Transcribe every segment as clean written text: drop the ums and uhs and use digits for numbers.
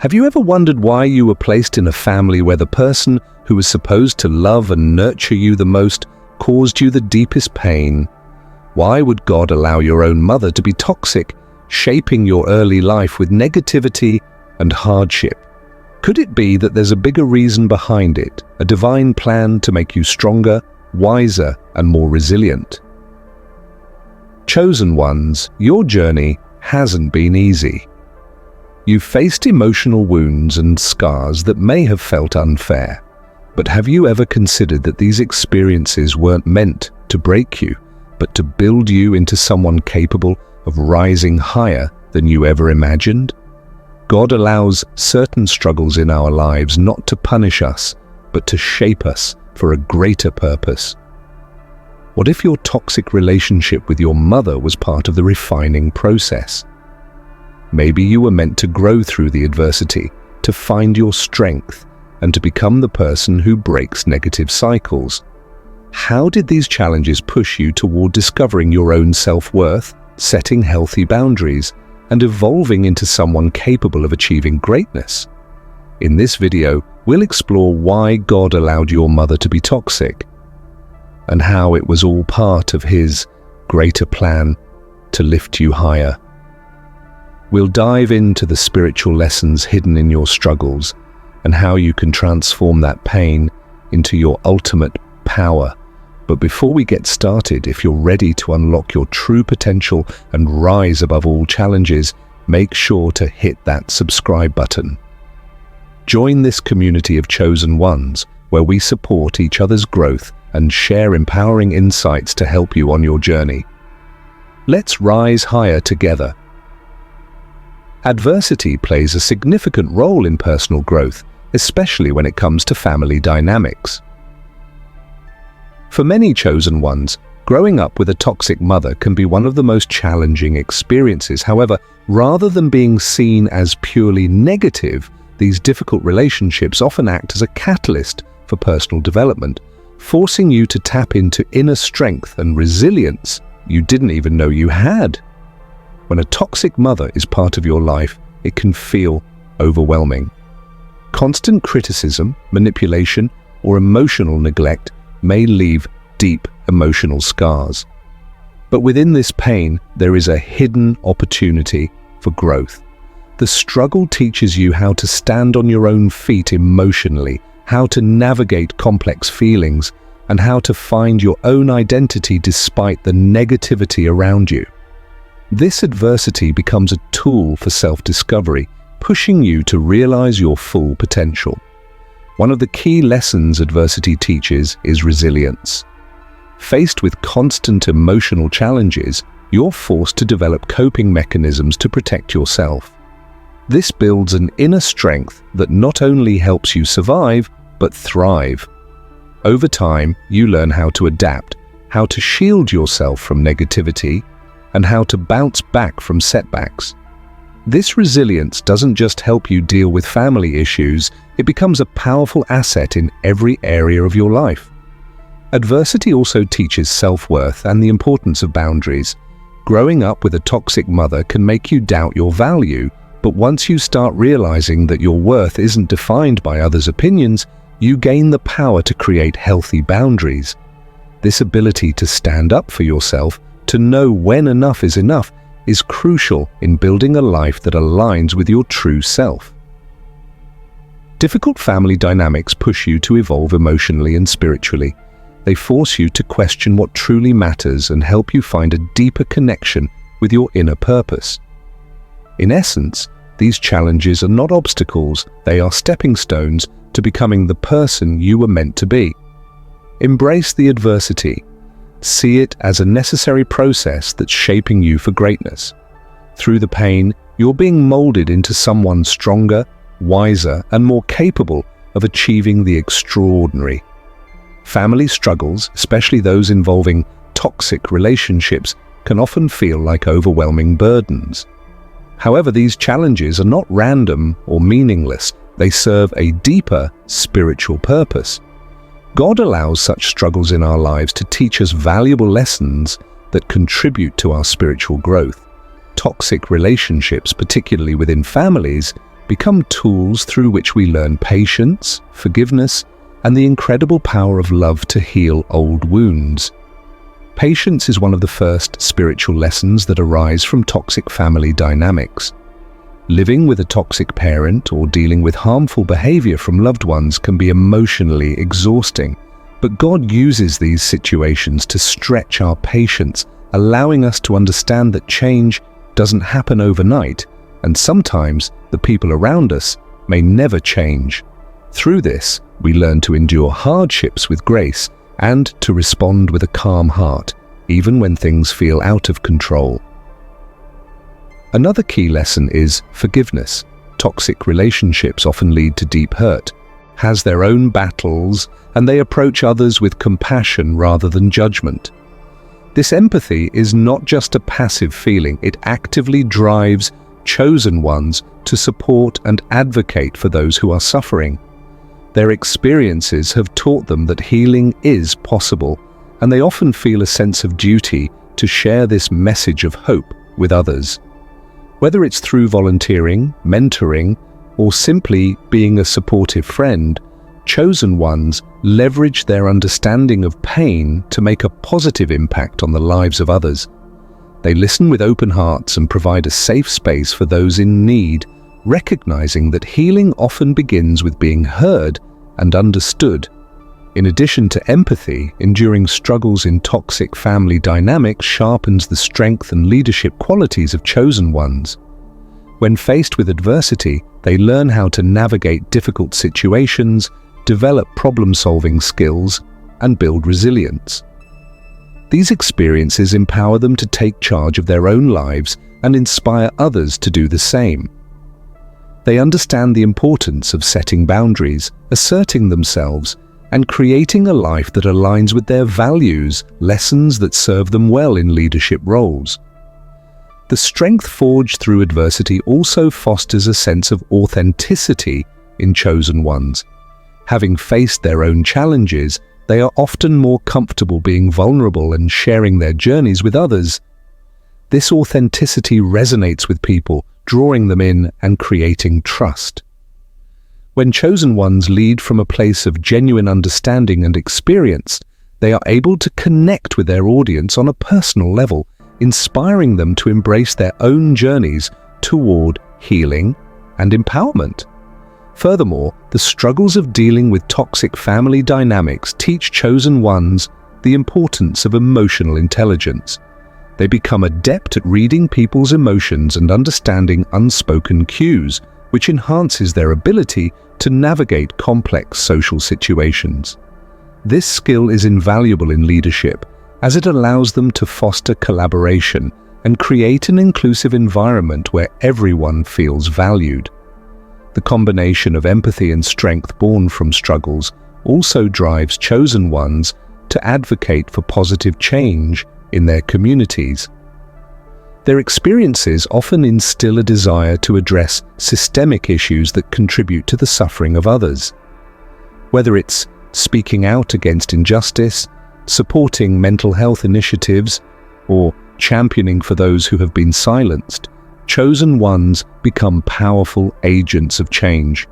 Have you ever wondered why you were placed in a family where the person who was supposed to love and nurture you the most caused you the deepest pain? Why would God allow your own mother to be toxic, shaping your early life with negativity and hardship? Could it be that there's a bigger reason behind it, a divine plan to make you stronger, wiser, and more resilient? Chosen ones, your journey hasn't been easy. You've faced emotional wounds and scars that may have felt unfair. But have you ever considered that these experiences weren't meant to break you, but to build you into someone capable of rising higher than you ever imagined? God allows certain struggles in our lives not to punish us, but to shape us for a greater purpose. What if your toxic relationship with your mother was part of the refining process? Maybe you were meant to grow through the adversity, to find your strength, and to become the person who breaks negative cycles. How did these challenges push you toward discovering your own self-worth, setting healthy boundaries, and evolving into someone capable of achieving greatness? In this video, we'll explore why God allowed your mother to be toxic, and how it was all part of His greater plan to lift you higher. We'll dive into the spiritual lessons hidden in your struggles and how you can transform that pain into your ultimate power. But before we get started, if you're ready to unlock your true potential and rise above all challenges, make sure to hit that subscribe button. Join this community of chosen ones where we support each other's growth and share empowering insights to help you on your journey. Let's rise higher together. Adversity plays a significant role in personal growth, especially when it comes to family dynamics. For many chosen ones, growing up with a toxic mother can be one of the most challenging experiences. However, rather than being seen as purely negative, these difficult relationships often act as a catalyst for personal development, forcing you to tap into inner strength and resilience you didn't even know you had. When a toxic mother is part of your life, it can feel overwhelming. Constant criticism, manipulation, or emotional neglect may leave deep emotional scars. But within this pain, there is a hidden opportunity for growth. The struggle teaches you how to stand on your own feet emotionally, how to navigate complex feelings, and how to find your own identity despite the negativity around you. This adversity becomes a tool for self-discovery, pushing you to realize your full potential. One of the key lessons adversity teaches is resilience. Faced with constant emotional challenges, you're forced to develop coping mechanisms to protect yourself. This builds an inner strength that not only helps you survive, but thrive. Over time, you learn how to adapt, how to shield yourself from negativity, and how to bounce back from setbacks. This resilience doesn't just help you deal with family issues, it becomes a powerful asset in every area of your life. Adversity also teaches self-worth and the importance of boundaries. Growing up with a toxic mother can make you doubt your value, but once you start realizing that your worth isn't defined by others' opinions, you gain the power to create healthy boundaries. This ability to stand up for yourself, to know when enough is crucial in building a life that aligns with your true self. Difficult family dynamics push you to evolve emotionally and spiritually. They force you to question what truly matters and help you find a deeper connection with your inner purpose. In essence, these challenges are not obstacles, they are stepping stones to becoming the person you were meant to be. Embrace the adversity. See it as a necessary process that's shaping you for greatness. Through the pain, you're being molded into someone stronger, wiser, and more capable of achieving the extraordinary. Family struggles, especially those involving toxic relationships, can often feel like overwhelming burdens. However, these challenges are not random or meaningless. They serve a deeper spiritual purpose. God allows such struggles in our lives to teach us valuable lessons that contribute to our spiritual growth. Toxic relationships, particularly within families, become tools through which we learn patience, forgiveness, and the incredible power of love to heal old wounds. Patience is one of the first spiritual lessons that arise from toxic family dynamics. Living with a toxic parent or dealing with harmful behavior from loved ones can be emotionally exhausting, but God uses these situations to stretch our patience, allowing us to understand that change doesn't happen overnight, and sometimes the people around us may never change. Through this, we learn to endure hardships with grace and to respond with a calm heart, even when things feel out of control. Another key lesson is forgiveness. Toxic relationships often lead to deep hurt, has their own battles, and they approach others with compassion rather than judgment. This empathy is not just a passive feeling, it actively drives chosen ones to support and advocate for those who are suffering. Their experiences have taught them that healing is possible, and they often feel a sense of duty to share this message of hope with others. Whether it's through volunteering, mentoring, or simply being a supportive friend, chosen ones leverage their understanding of pain to make a positive impact on the lives of others. They listen with open hearts and provide a safe space for those in need, recognizing that healing often begins with being heard and understood. In addition to empathy, enduring struggles in toxic family dynamics sharpens the strength and leadership qualities of chosen ones. When faced with adversity, they learn how to navigate difficult situations, develop problem-solving skills, and build resilience. These experiences empower them to take charge of their own lives and inspire others to do the same. They understand the importance of setting boundaries, asserting themselves, and creating a life that aligns with their values, lessons that serve them well in leadership roles. The strength forged through adversity also fosters a sense of authenticity in chosen ones. Having faced their own challenges, they are often more comfortable being vulnerable and sharing their journeys with others. This authenticity resonates with people, drawing them in and creating trust. When chosen ones lead from a place of genuine understanding and experience, they are able to connect with their audience on a personal level, inspiring them to embrace their own journeys toward healing and empowerment. Furthermore, the struggles of dealing with toxic family dynamics teach chosen ones the importance of emotional intelligence. They become adept at reading people's emotions and understanding unspoken cues, which enhances their ability to navigate complex social situations. This skill is invaluable in leadership, as it allows them to foster collaboration and create an inclusive environment where everyone feels valued. The combination of empathy and strength born from struggles also drives chosen ones to advocate for positive change in their communities. Their experiences often instill a desire to address systemic issues that contribute to the suffering of others. Whether it's speaking out against injustice, supporting mental health initiatives, or championing for those who have been silenced, chosen ones become powerful agents of change.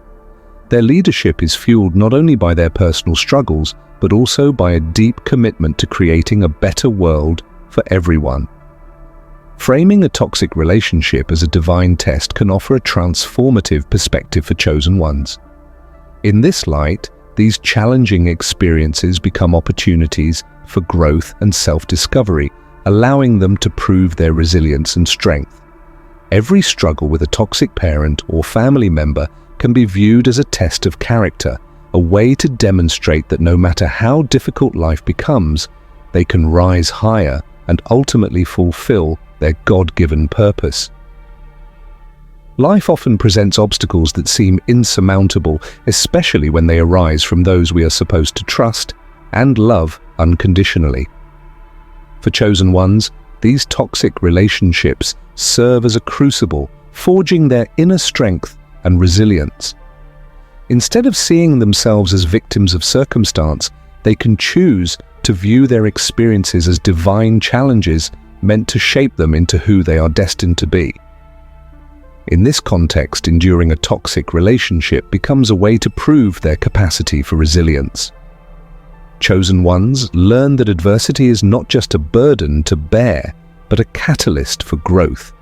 Their leadership is fueled not only by their personal struggles, but also by a deep commitment to creating a better world for everyone. Framing a toxic relationship as a divine test can offer a transformative perspective for chosen ones. In this light, these challenging experiences become opportunities for growth and self-discovery, allowing them to prove their resilience and strength. Every struggle with a toxic parent or family member can be viewed as a test of character, a way to demonstrate that no matter how difficult life becomes, they can rise higher and ultimately fulfill their God-given purpose. Life often presents obstacles that seem insurmountable, especially when they arise from those we are supposed to trust and love unconditionally. For chosen ones, these toxic relationships serve as a crucible, forging their inner strength and resilience. Instead of seeing themselves as victims of circumstance, they can choose to view their experiences as divine challenges meant to shape them into who they are destined to be. In this context, enduring a toxic relationship becomes a way to prove their capacity for resilience. Chosen ones learn that adversity is not just a burden to bear, but a catalyst for growth.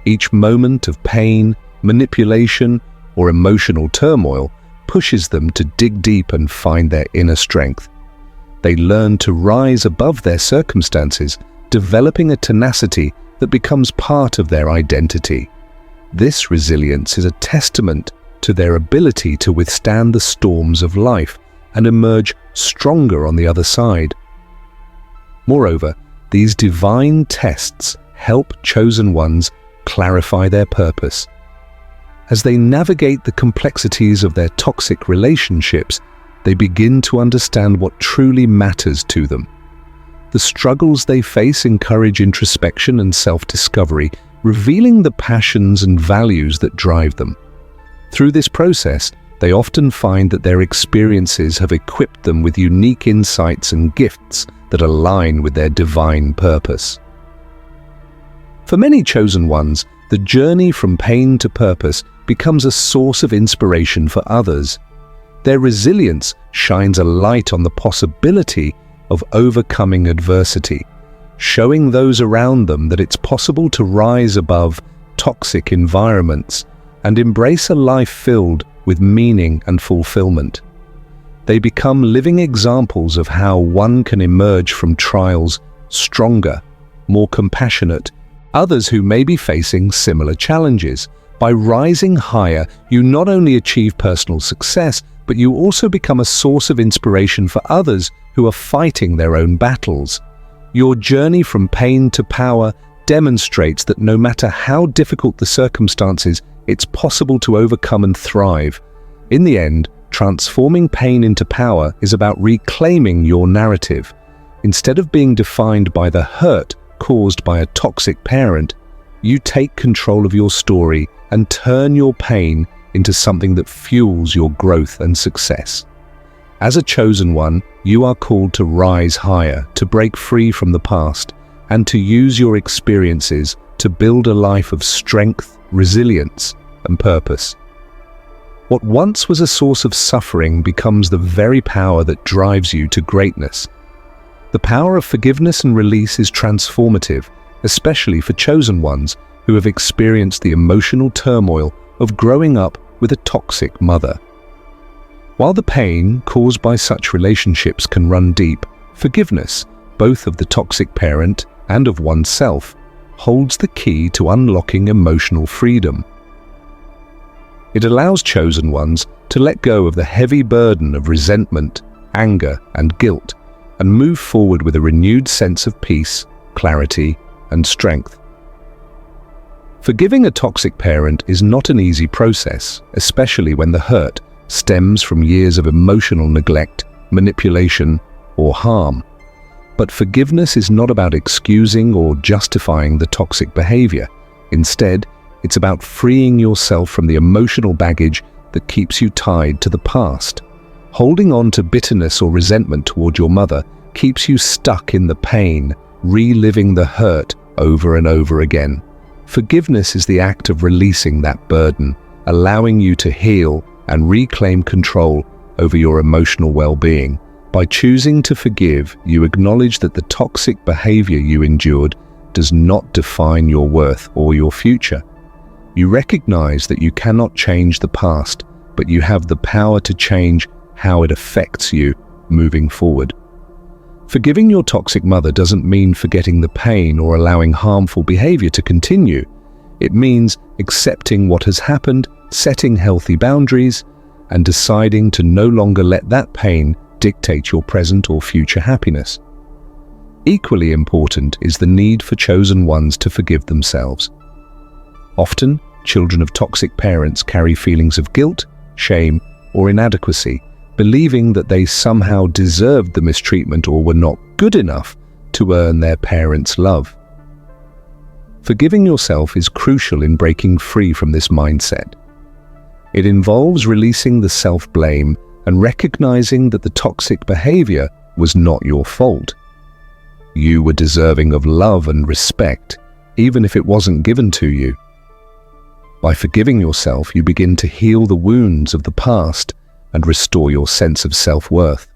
Each moment of pain, manipulation, or emotional turmoil pushes them to dig deep and find their inner strength. They learn to rise above their circumstances, developing a tenacity that becomes part of their identity. This resilience is a testament to their ability to withstand the storms of life and emerge stronger on the other side. Moreover, these divine tests help chosen ones clarify their purpose. As they navigate the complexities of their toxic relationships, they begin to understand what truly matters to them. The struggles they face encourage introspection and self-discovery, revealing the passions and values that drive them. Through this process, they often find that their experiences have equipped them with unique insights and gifts that align with their divine purpose. For many chosen ones, the journey from pain to purpose becomes a source of inspiration for others. Their resilience shines a light on the possibility of overcoming adversity, showing those around them that it's possible to rise above toxic environments and embrace a life filled with meaning and fulfillment. They become living examples of how one can emerge from trials stronger, more compassionate. Others who may be facing similar challenges. By rising higher, you not only achieve personal success, but you also become a source of inspiration for others who are fighting their own battles. Your journey from pain to power demonstrates that no matter how difficult the circumstances, it's possible to overcome and thrive. In the end, transforming pain into power is about reclaiming your narrative. Instead of being defined by the hurt caused by a toxic parent, you take control of your story and turn your pain into something that fuels your growth and success. As a chosen one, you are called to rise higher, to break free from the past, and to use your experiences to build a life of strength, resilience, and purpose. What once was a source of suffering becomes the very power that drives you to greatness. The power of forgiveness and release is transformative, especially for chosen ones who have experienced the emotional turmoil of growing up with a toxic mother. While the pain caused by such relationships can run deep, forgiveness, both of the toxic parent and of oneself, holds the key to unlocking emotional freedom. It allows chosen ones to let go of the heavy burden of resentment, anger, and guilt, and move forward with a renewed sense of peace, clarity, and strength. Forgiving a toxic parent is not an easy process, especially when the hurt stems from years of emotional neglect, manipulation, or harm. But forgiveness is not about excusing or justifying the toxic behavior. Instead, it's about freeing yourself from the emotional baggage that keeps you tied to the past. Holding on to bitterness or resentment toward your mother keeps you stuck in the pain, reliving the hurt over and over again. Forgiveness is the act of releasing that burden, allowing you to heal and reclaim control over your emotional well-being. By choosing to forgive, you acknowledge that the toxic behavior you endured does not define your worth or your future. You recognize that you cannot change the past, but you have the power to change how it affects you moving forward. Forgiving your toxic mother doesn't mean forgetting the pain or allowing harmful behavior to continue. It means accepting what has happened, setting healthy boundaries, and deciding to no longer let that pain dictate your present or future happiness. Equally important is the need for chosen ones to forgive themselves. Often, children of toxic parents carry feelings of guilt, shame, or inadequacy, believing that they somehow deserved the mistreatment or were not good enough to earn their parents' love. Forgiving yourself is crucial in breaking free from this mindset. It involves releasing the self-blame and recognizing that the toxic behavior was not your fault. You were deserving of love and respect, even if it wasn't given to you. By forgiving yourself, you begin to heal the wounds of the past and restore your sense of self-worth.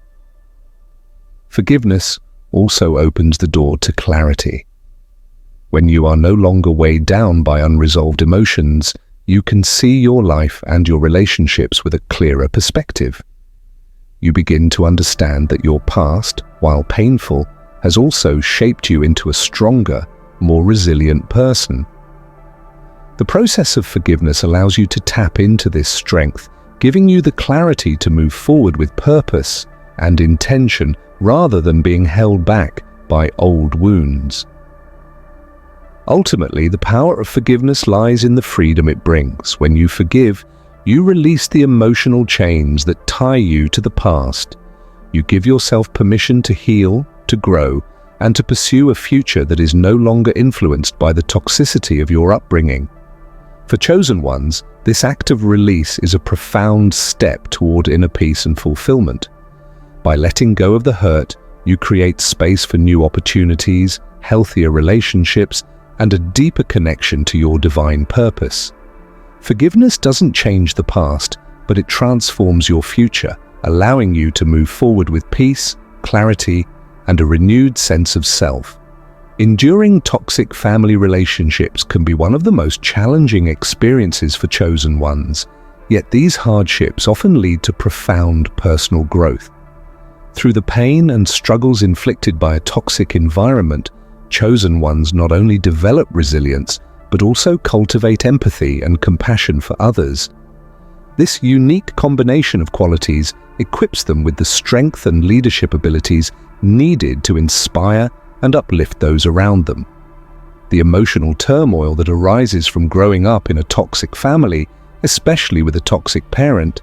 Forgiveness also opens the door to clarity. When you are no longer weighed down by unresolved emotions, you can see your life and your relationships with a clearer perspective. You begin to understand that your past, while painful, has also shaped you into a stronger, more resilient person. The process of forgiveness allows you to tap into this strength, giving you the clarity to move forward with purpose and intention rather than being held back by old wounds. Ultimately, the power of forgiveness lies in the freedom it brings. When you forgive, you release the emotional chains that tie you to the past. You give yourself permission to heal, to grow, and to pursue a future that is no longer influenced by the toxicity of your upbringing. For chosen ones, this act of release is a profound step toward inner peace and fulfillment. By letting go of the hurt, you create space for new opportunities, healthier relationships, and a deeper connection to your divine purpose. Forgiveness doesn't change the past, but it transforms your future, allowing you to move forward with peace, clarity, and a renewed sense of self. Enduring toxic family relationships can be one of the most challenging experiences for chosen ones, yet these hardships often lead to profound personal growth. Through the pain and struggles inflicted by a toxic environment, chosen ones not only develop resilience, but also cultivate empathy and compassion for others. This unique combination of qualities equips them with the strength and leadership abilities needed to inspire and uplift those around them. The emotional turmoil that arises from growing up in a toxic family, especially with a toxic parent,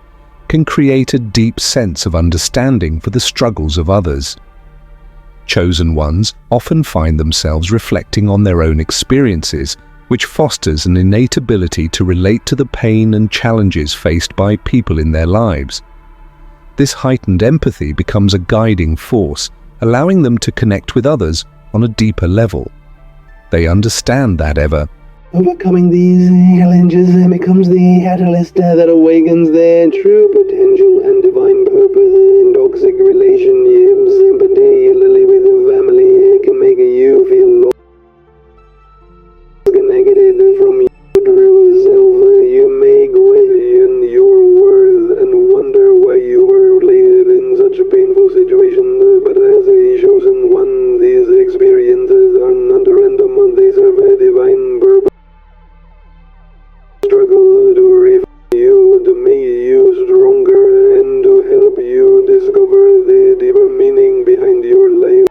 can create a deep sense of understanding for the struggles of others. Chosen ones often find themselves reflecting on their own experiences, which fosters an innate ability to relate to the pain and challenges faced by people in their lives. This heightened empathy becomes a guiding force, allowing them to connect with others on a deeper level. They understand that overcoming these challenges becomes the catalyst that awakens their true potential and divine purpose. In toxic relationships, particularly with family, it can make you feel lost, disconnected from your true self. You may question your worth and wonder why you were placed in such a painful situation. But as a chosen one, these experiences are not random. They serve a divine purpose. Struggle to refine you, to make you stronger, and to help you discover the deeper meaning behind your life.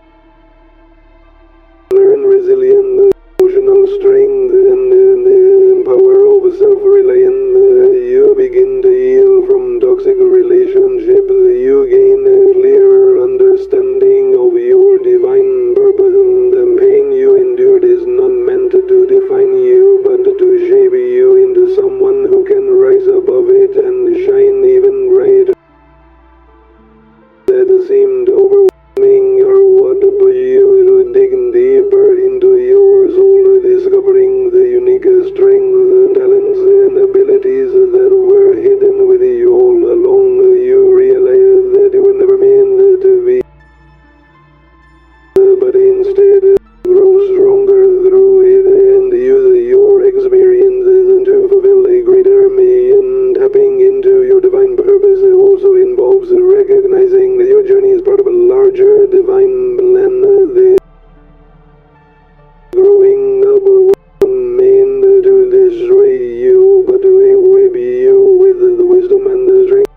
Learn resilience, emotional strength, and the power of self-reliance. You begin to heal from toxic relationships. You gain a clearer understanding of your divine purpose. The pain you endured is not meant to define you, but to shape you into someone who can rise above it and shine even brighter. That seemed overwhelming, or what pushed you to dig deeper into your soul, discovering the unique strengths, talents, and abilities that were hidden with you all along. You realize that you were never meant to be, but instead grow stronger through it and use your experiences to fulfill a greater mission. Tapping into your divine purpose also involves recognizing that your journey is part of a larger divine plan. The growing up wasn't meant to destroy you, but to equip you with the wisdom and the strength.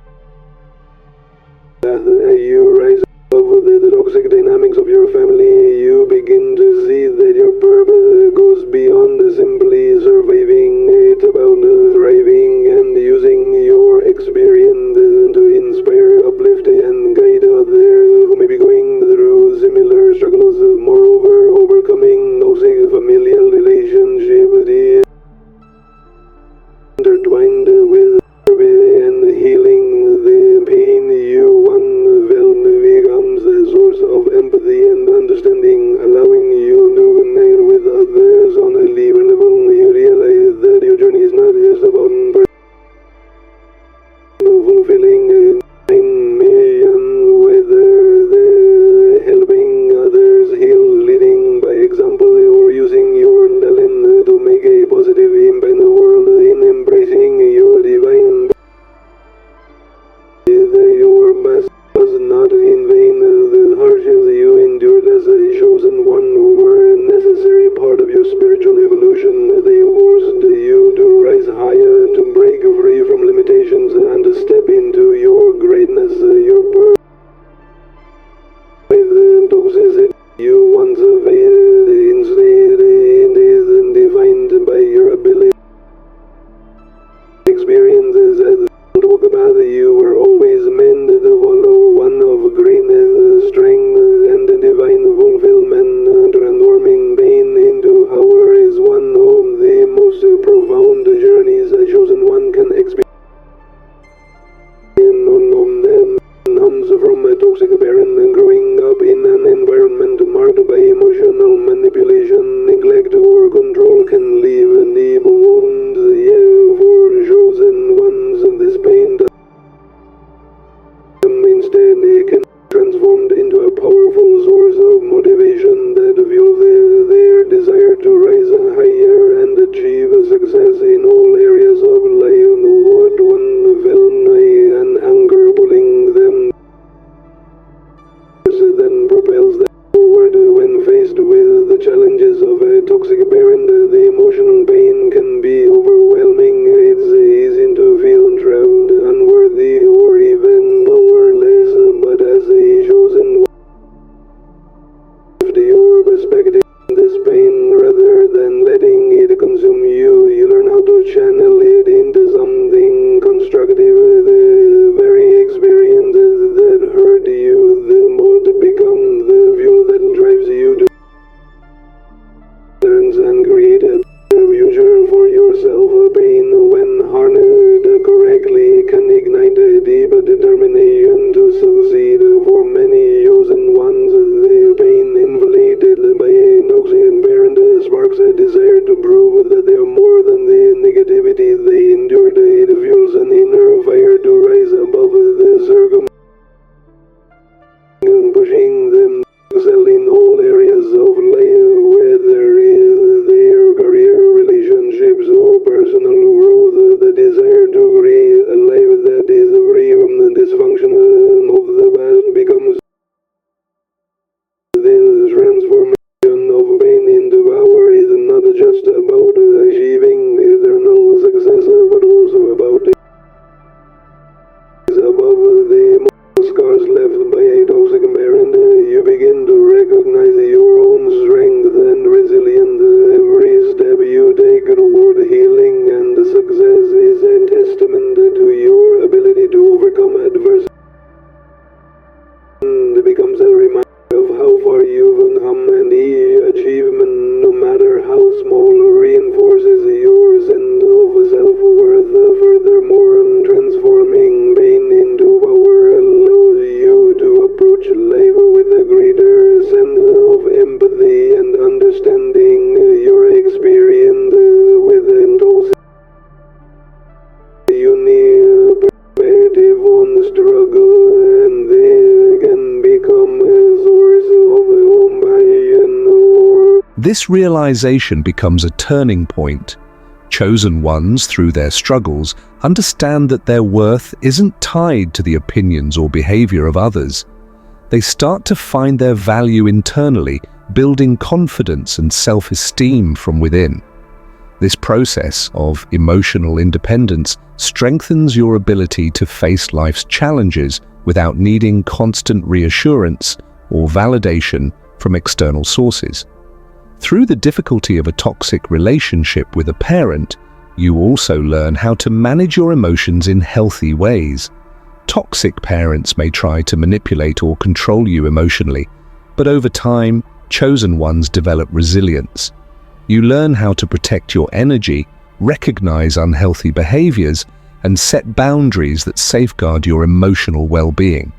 You rise above the toxic dynamics of your family. You begin to see that your purpose goes beyond simply surviving. It's about thriving and using your experience to inspire, uplift, and guide others who may be going through similar You were always meant to follow one of greatness, strength, and divine fulfillment, transforming pain into power is one of the most profound journeys a chosen one can experience. Comes from a toxic parent growing up in an environment marked by emotional manipulation, neglect, or control can leave deep wounds. Yeah, for chosen ones, this pain instead it can be transformed into a powerful source of motivation that fuels their desire to rise higher and achieve success in all areas of life. What one felt an anger pulling them then propels them forward. When faced with the challenges of a toxic parent, the emotional pain can be overwhelming. It's easy to feel trapped, unworthy, or even powerless. But as a chosen one, shift your perspective on this pain rather than letting it consume you. You learn how to channel it into something constructive. The very experiences that hurt you the most become the fuel that drives you to and create a better future for yourself. Pain, when harnessed correctly, can ignite a deep determination to succeed. For many chosen ones, the pain inflicted by a toxic parent sparks a desire to prove that they are more than the negativity they endured. It fuels an inner fire to rise above the circumstances, pushing them to excel in all areas of life, whether it's their career, relationships, or personal growth. The desire to create a life that is free from the dysfunction of the past becomes this transformation of pain into power. Is not just about achieving eternal success, but also about above the scars left by a toxic parent. You begin to recognize your own strength and resilience. Every step you take toward healing and success is a testament to your ability to overcome adversity. It becomes a reminder of how far you've come, and each achievement, no matter how small, reinforces your sense of self-worth. Furthermore, transforming pain into power allows you to approach life with a greater sense of empathy and understanding. Your experience with intensity, unique perspective on struggle, and they can become a source of compassion. This realization becomes a turning point. Chosen ones, through their struggles, understand that their worth isn't tied to the opinions or behavior of others. They start to find their value internally, building confidence and self-esteem from within. This process of emotional independence strengthens your ability to face life's challenges without needing constant reassurance or validation from external sources. Through the difficulty of a toxic relationship with a parent, you also learn how to manage your emotions in healthy ways. Toxic parents may try to manipulate or control you emotionally, but over time, chosen ones develop resilience. You learn how to protect your energy, recognize unhealthy behaviors, and set boundaries that safeguard your emotional well-being.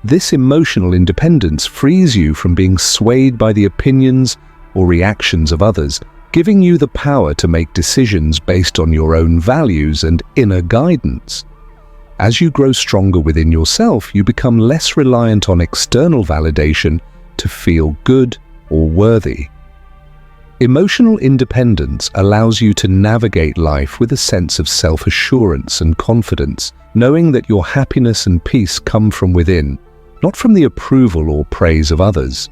This emotional independence frees you from being swayed by the opinions or reactions of others, giving you the power to make decisions based on your own values and inner guidance. As you grow stronger within yourself, you become less reliant on external validation to feel good or worthy. Emotional independence allows you to navigate life with a sense of self-assurance and confidence, knowing that your happiness and peace come from within, not from the approval or praise of others.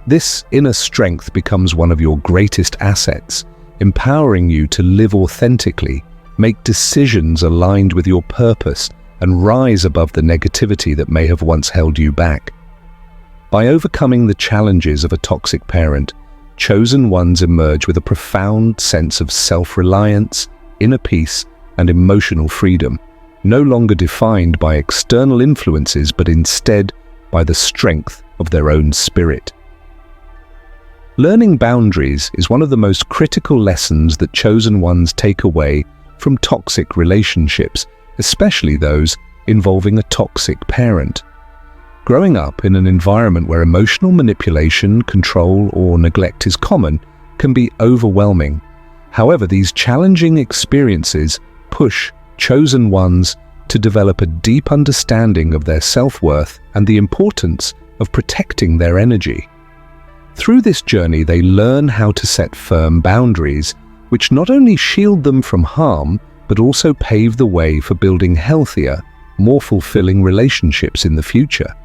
This inner strength becomes one of your greatest assets, empowering you to live authentically, make decisions aligned with your purpose, and rise above the negativity that may have once held you back. By overcoming the challenges of a toxic parent, chosen ones emerge with a profound sense of self-reliance, inner peace, and emotional freedom. no longer defined by external influences but instead by the strength of their own spirit. Learning boundaries is one of the most critical lessons that chosen ones take away from toxic relationships, especially those involving a toxic parent. Growing up in an environment where emotional manipulation, control, or neglect is common can be overwhelming. However, these challenging experiences push chosen ones to develop a deep understanding of their self-worth and the importance of protecting their energy. Through this journey, they learn how to set firm boundaries, which not only shield them from harm, but also pave the way for building healthier, more fulfilling relationships in the future.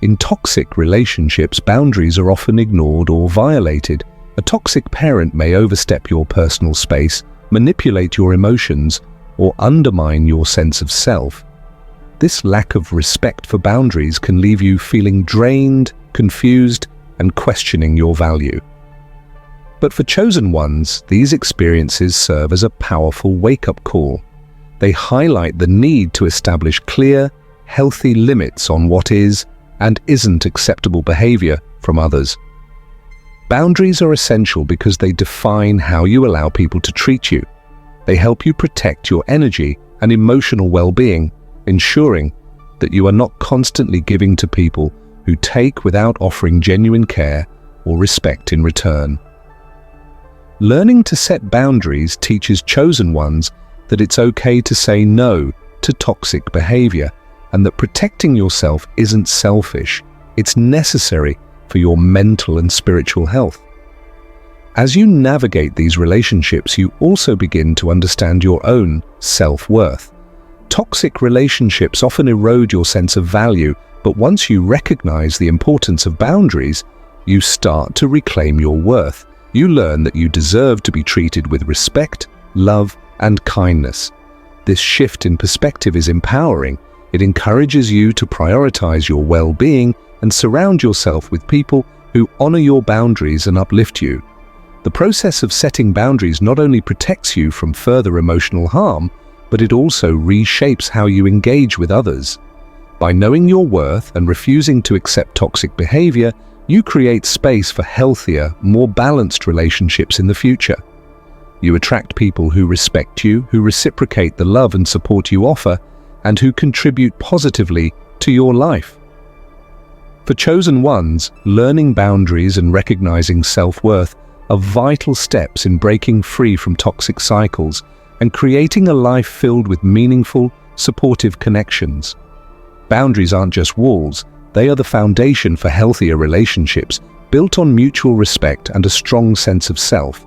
In toxic relationships, boundaries are often ignored or violated. A toxic parent may overstep your personal space, manipulate your emotions, or undermine your sense of self. This lack of respect for boundaries can leave you feeling drained, confused, and questioning your value. But for chosen ones, these experiences serve as a powerful wake-up call. They highlight the need to establish clear, healthy limits on what is and isn't acceptable behavior from others. Boundaries are essential because they define how you allow people to treat you. They help you protect your energy and emotional well-being, ensuring that you are not constantly giving to people who take without offering genuine care or respect in return. Learning to set boundaries teaches chosen ones that it's okay to say no to toxic behavior and that protecting yourself isn't selfish, it's necessary for your mental and spiritual health. As you navigate these relationships, you also begin to understand your own self-worth. Toxic relationships often erode your sense of value, but once you recognize the importance of boundaries, you start to reclaim your worth. You learn that you deserve to be treated with respect, love, and kindness. This shift in perspective is empowering. It encourages you to prioritize your well-being and surround yourself with people who honor your boundaries and uplift you. The process of setting boundaries not only protects you from further emotional harm, but it also reshapes how you engage with others. By knowing your worth and refusing to accept toxic behavior, you create space for healthier, more balanced relationships in the future. You attract people who respect you, who reciprocate the love and support you offer, and who contribute positively to your life. For chosen ones, learning boundaries and recognizing self-worth are vital steps in breaking free from toxic cycles and creating a life filled with meaningful, supportive connections. Boundaries aren't just walls, they are the foundation for healthier relationships built on mutual respect and a strong sense of self.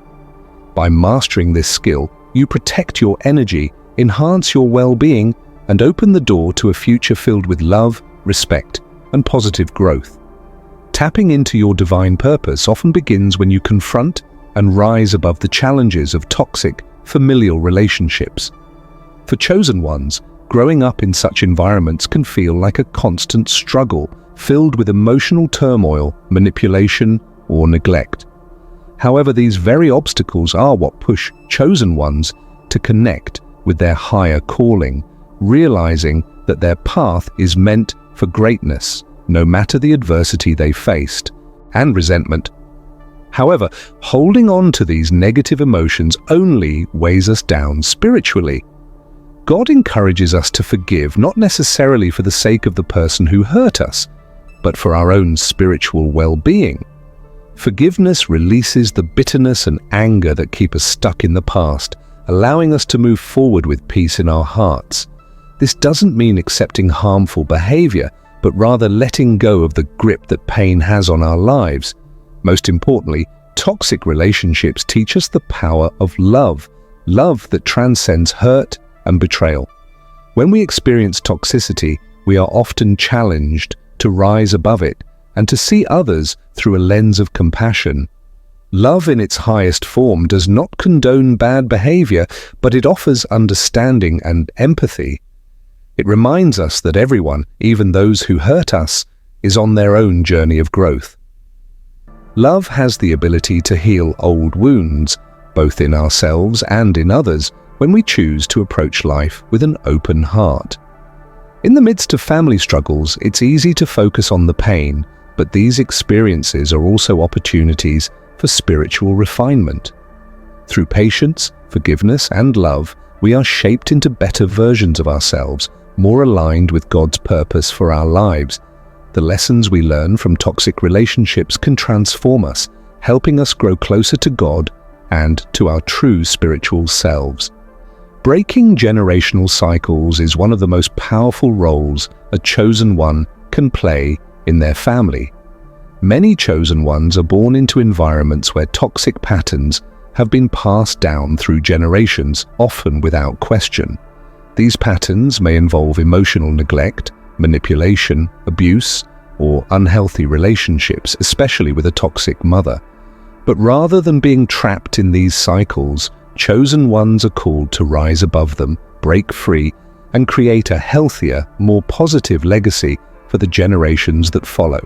By mastering this skill, you protect your energy, enhance your well-being, and open the door to a future filled with love, respect, and positive growth. Tapping into your divine purpose often begins when you confront and rise above the challenges of toxic, familial relationships. For chosen ones, growing up in such environments can feel like a constant struggle, filled with emotional turmoil, manipulation, or neglect. However, these very obstacles are what push chosen ones to connect with their higher calling, realizing that their path is meant for greatness, no matter the adversity they faced, and resentment. However, holding on to these negative emotions only weighs us down spiritually. God encourages us to forgive, not necessarily for the sake of the person who hurt us, but for our own spiritual well-being. Forgiveness releases the bitterness and anger that keep us stuck in the past, allowing us to move forward with peace in our hearts. This doesn't mean accepting harmful behavior, but rather letting go of the grip that pain has on our lives. Most importantly, toxic relationships teach us the power of love that transcends hurt and betrayal. When we experience toxicity, we are often challenged to rise above it and to see others through a lens of compassion. Love in its highest form does not condone bad behavior, but it offers understanding and empathy. It reminds us that everyone, even those who hurt us, is on their own journey of growth. Love has the ability to heal old wounds, both in ourselves and in others, when we choose to approach life with an open heart. In the midst of family struggles, it's easy to focus on the pain, but these experiences are also opportunities for spiritual refinement. Through patience, forgiveness, and love, we are shaped into better versions of ourselves, more aligned with God's purpose for our lives. The lessons we learn from toxic relationships can transform us, helping us grow closer to God and to our true spiritual selves. Breaking generational cycles is one of the most powerful roles a chosen one can play in their family. Many chosen ones are born into environments where toxic patterns have been passed down through generations, often without question. These patterns may involve emotional neglect, manipulation, abuse, or unhealthy relationships, especially with a toxic mother. But rather than being trapped in these cycles, chosen ones are called to rise above them, break free, and create a healthier, more positive legacy for the generations that follow.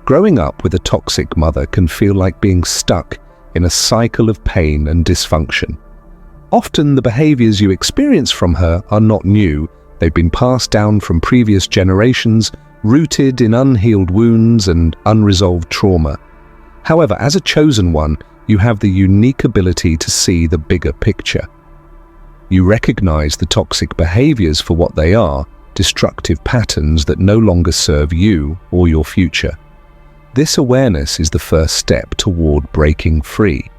Growing up with a toxic mother can feel like being stuck in a cycle of pain and dysfunction. Often the behaviors you experience from her are not new. They've been passed down from previous generations, rooted in unhealed wounds and unresolved trauma. However, as a chosen one, you have the unique ability to see the bigger picture. You recognize the toxic behaviors for what they are, destructive patterns that no longer serve you or your future. This awareness is the first step toward breaking free.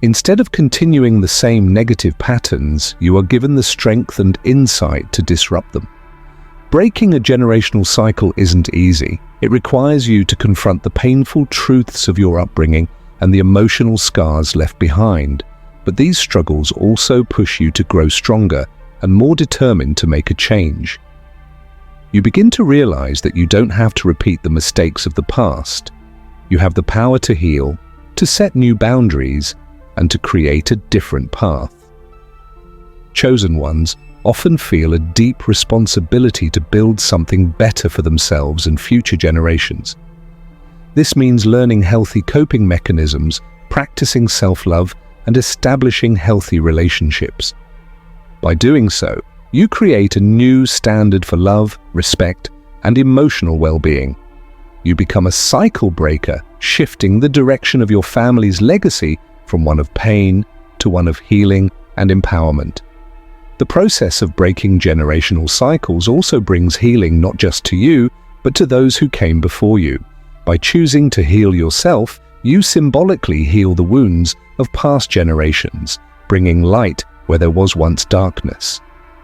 Instead of continuing the same negative patterns, you are given the strength and insight to disrupt them. Breaking a generational cycle isn't easy. It requires you to confront the painful truths of your upbringing and the emotional scars left behind. But these struggles also push you to grow stronger and more determined to make a change. You begin to realize that you don't have to repeat the mistakes of the past. You have the power to heal, to set new boundaries, and to create a different path. Chosen ones often feel a deep responsibility to build something better for themselves and future generations. This means learning healthy coping mechanisms, practicing self-love, and establishing healthy relationships. By doing so, you create a new standard for love, respect, and emotional well-being. You become a cycle breaker, shifting the direction of your family's legacy from one of pain to one of healing and empowerment. The process of breaking generational cycles also brings healing not just to you, but to those who came before you. By choosing to heal yourself, you symbolically heal the wounds of past generations, bringing light where there was once darkness.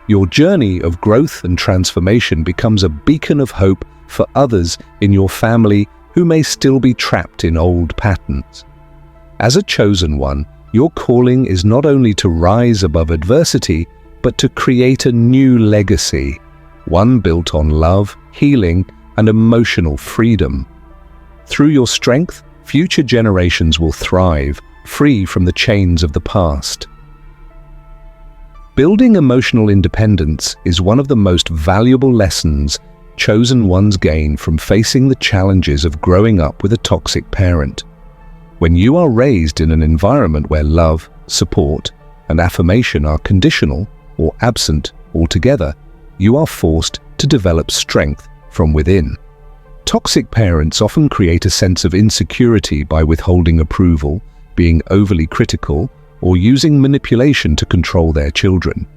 Your journey of growth and transformation becomes a beacon of hope for others in your family who may still be trapped in old patterns. As a chosen one, your calling is not only to rise above adversity, but to create a new legacy, one built on love, healing, and emotional freedom. Through your strength, future generations will thrive, free from the chains of the past. Building emotional independence is one of the most valuable lessons chosen ones gain from facing the challenges of growing up with a toxic parent. When you are raised in an environment where love, support, and affirmation are conditional or absent altogether, you are forced to develop strength from within. Toxic parents often create a sense of insecurity by withholding approval, being overly critical, or using manipulation to control their children.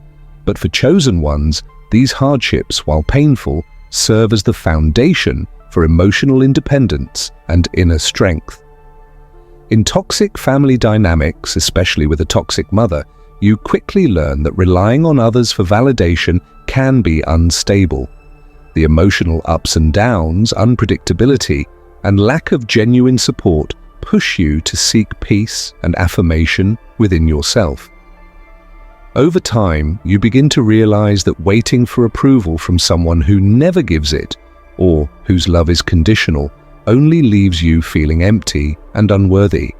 But for chosen ones, these hardships, while painful, serve as the foundation for emotional independence and inner strength. In toxic family dynamics, especially with a toxic mother, you quickly learn that relying on others for validation can be unstable. The emotional ups and downs, unpredictability, and lack of genuine support push you to seek peace and affirmation within yourself. Over time, you begin to realize that waiting for approval from someone who never gives it, or whose love is conditional, only leaves you feeling empty and unworthy.